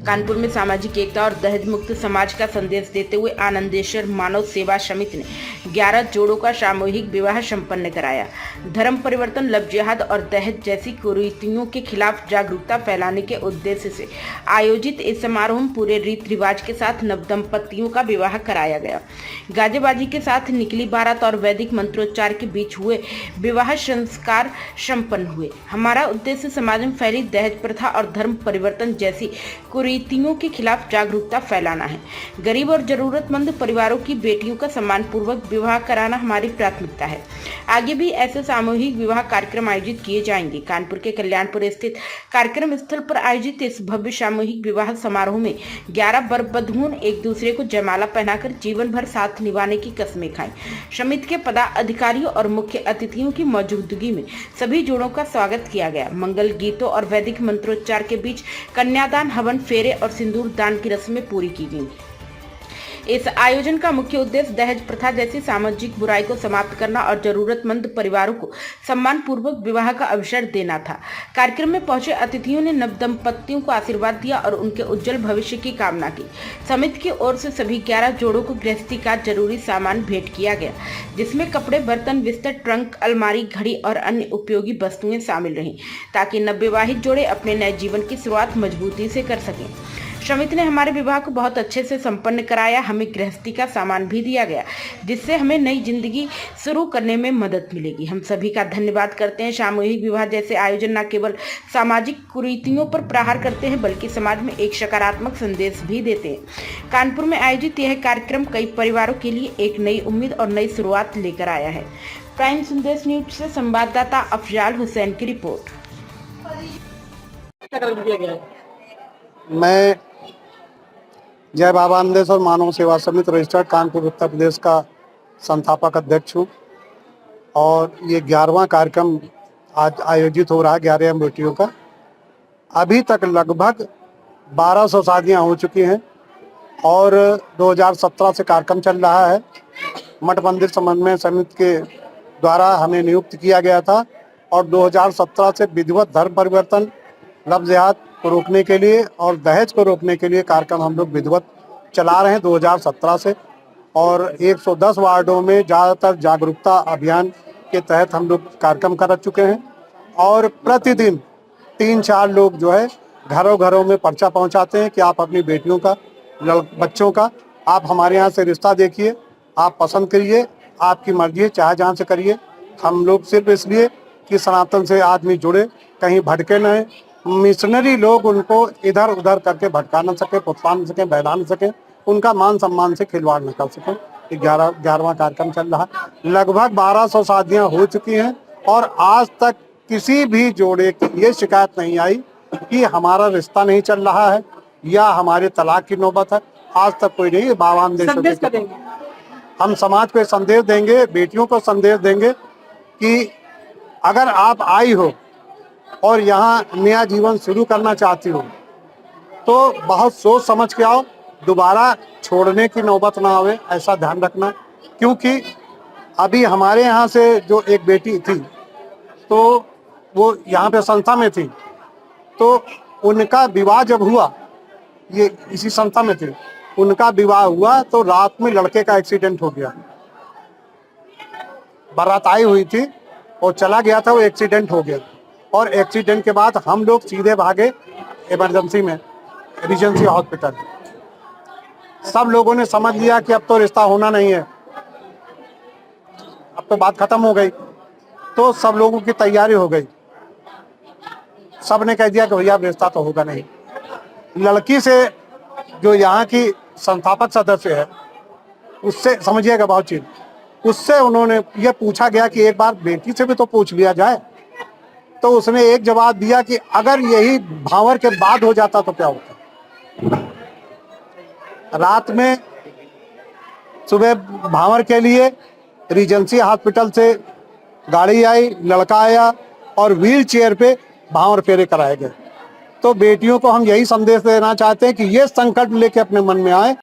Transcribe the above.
कानपुर में सामाजिक एकता और दहेज मुक्त समाज का संदेश देते हुए आनंदेश्वर मानव सेवा समिति ने 11 जोड़ों का सामूहिक विवाह संपन्न कराया। धर्म परिवर्तन, लव जिहाद और दहेज जैसी कुरीतियों के खिलाफ जागरूकता फैलाने के उद्देश्य से आयोजित इस समारोह में पूरे रीति रिवाज के साथ नवदंपतियों का विवाह कराया गया। गाजेबाजी के साथ निकली बारात और वैदिक मंत्रोच्चार के बीच हुए विवाह संस्कार संपन्न हुए। हमारा उद्देश्य समाज में फैली दहेज प्रथा और धर्म परिवर्तन जैसी कुरीतियों के खिलाफ जागरूकता फैलाना है। गरीब और जरूरतमंद परिवारों की बेटियों का सम्मान पूर्वक विवाह कराना हमारी प्राथमिकता है। आगे भी ऐसे सामूहिक विवाह कार्यक्रम आयोजित किए जाएंगे। कानपुर के कल्याणपुर स्थित कार्यक्रम स्थल पर आयोजित इस भव्य सामूहिक विवाह समारोह में 11 वर-वधुओं एक दूसरे को जयमाला पहनाकर जीवन भर साथ निभाने की कस्में खाई। समिति के पदाधिकारियों और मुख्य अतिथियों की मौजूदगी में सभी जोड़ों का स्वागत किया गया। मंगल गीतों और वैदिक मंत्रोच्चार के बीच कन्यादान, हवन, फेरे और सिंदूर दान की रस्में पूरी की गई। इस आयोजन का मुख्य उद्देश्य दहेज प्रथा जैसी सामाजिक बुराई को समाप्त करना और जरूरतमंद परिवारों को सम्मान पूर्वक विवाह का अवसर देना था। कार्यक्रम में पहुंचे अतिथियों ने नवदंपतियों को आशीर्वाद दिया और उनके उज्जवल भविष्य की कामना की। समिति की ओर से सभी 11 जोड़ों को गृहस्थी का जरूरी सामान भेंट किया गया, जिसमें कपड़े, बर्तन, बिस्तर, ट्रंक, अलमारी, घड़ी और अन्य उपयोगी वस्तुएं शामिल रहीं, ताकि नवविवाहित जोड़े अपने नए जीवन की शुरुआत मजबूती से कर सकें। समिति ने हमारे विवाह को बहुत अच्छे से संपन्न कराया। हमें गृहस्थी का सामान भी दिया गया, जिससे हमें नई जिंदगी शुरू करने में मदद मिलेगी। हम सभी का धन्यवाद करते हैं। सामूहिक विवाह जैसे आयोजन न केवल सामाजिक कुरीतियों पर प्रहार करते हैं, बल्कि समाज में एक सकारात्मक संदेश भी देते हैं। कानपुर में आयोजित यह कार्यक्रम कई परिवारों के लिए एक नई उम्मीद और नई शुरुआत लेकर आया है। प्राइम संदेश न्यूज से संवाददाता अफजाल हुसैन की रिपोर्ट। मैं जय बाबा आनंदेश्वर मानव सेवा समिति रजिस्टर्ड कानपुर उत्तर प्रदेश का संस्थापक अध्यक्ष हूँ और ये 11वां कार्यक्रम आज आयोजित हो रहा है 11 बेटियों का। अभी तक लगभग 1200 शादियाँ हो चुकी हैं और 2017 से कार्यक्रम चल रहा है। मठ मंदिर समन्वय समिति के द्वारा हमें नियुक्त किया गया था और 2017 से विधिवत धर्म परिवर्तन, लव जिहाद को रोकने के लिए और दहेज को रोकने के लिए कार्यक्रम हम लोग विधिवत चला रहे हैं 2017 से। और 110 वार्डों में ज़्यादातर जागरूकता अभियान के तहत हम लोग कार्यक्रम कर चुके हैं और प्रतिदिन 3-4 लोग जो है घरों में पर्चा पहुंचाते हैं कि आप अपनी बेटियों का, बच्चों का आप हमारे यहाँ से रिश्ता देखिए, आप पसंद करिए, आपकी मर्जी है, चाहे जहाँ से करिए। हम लोग सिर्फ इसलिए कि सनातन से आदमी जुड़े, कहीं भटके न, मिशनरी लोग उनको इधर उधर करके भटका न सके, पुतला न सके, बहला न सके, उनका मान सम्मान से खिलवाड़ न कर सके। 11वां कार्यक्रम चल रहा है। लगभग 1200 शादियां हो चुकी हैं और आज तक किसी भी जोड़े की ये शिकायत नहीं आई कि हमारा रिश्ता नहीं चल रहा है या हमारे तलाक की नौबत है। आज तक कोई नहीं। बाबा आनंदेश्वर हम समाज को संदेश देंगे, बेटियों को संदेश देंगे कि अगर आप आई हो और यहाँ नया जीवन शुरू करना चाहती हो तो बहुत सोच समझ के आओ, दोबारा छोड़ने की नौबत ना आवे, ऐसा ध्यान रखना। क्योंकि अभी हमारे यहाँ से जो एक बेटी थी तो वो यहाँ पे संस्था में थी, तो उनका विवाह जब हुआ, ये इसी संस्था में थे, उनका विवाह हुआ तो रात में लड़के का एक्सीडेंट हो गया। बारात आई हुई थी और चला गया था, वो एक्सीडेंट हो गया और एक्सीडेंट के बाद हम लोग सीधे भागे इमरजेंसी में, रीजेंसी हॉस्पिटल। सब लोगों ने समझ लिया कि अब तो रिश्ता होना नहीं है, अब तो बात खत्म हो गई। तो सब लोगों की तैयारी हो गई, सब ने कह दिया कि भैया रिश्ता तो होगा नहीं। लड़की से जो यहाँ की संस्थापक सदस्य है, उससे समझिएगा बहुत चीज, उससे उन्होंने ये पूछा गया कि एक बार बेटी से भी तो पूछ लिया जाए। तो उसने एक जवाब दिया कि अगर यही भावर के बाद हो जाता तो क्या होता। रात में सुबह भावर के लिए रीजेंसी हॉस्पिटल से गाड़ी आई, लड़का आया और व्हील चेयर पे भावर फेरे कराए गए। तो बेटियों को हम यही संदेश देना चाहते हैं कि ये संकल्प लेके अपने मन में आए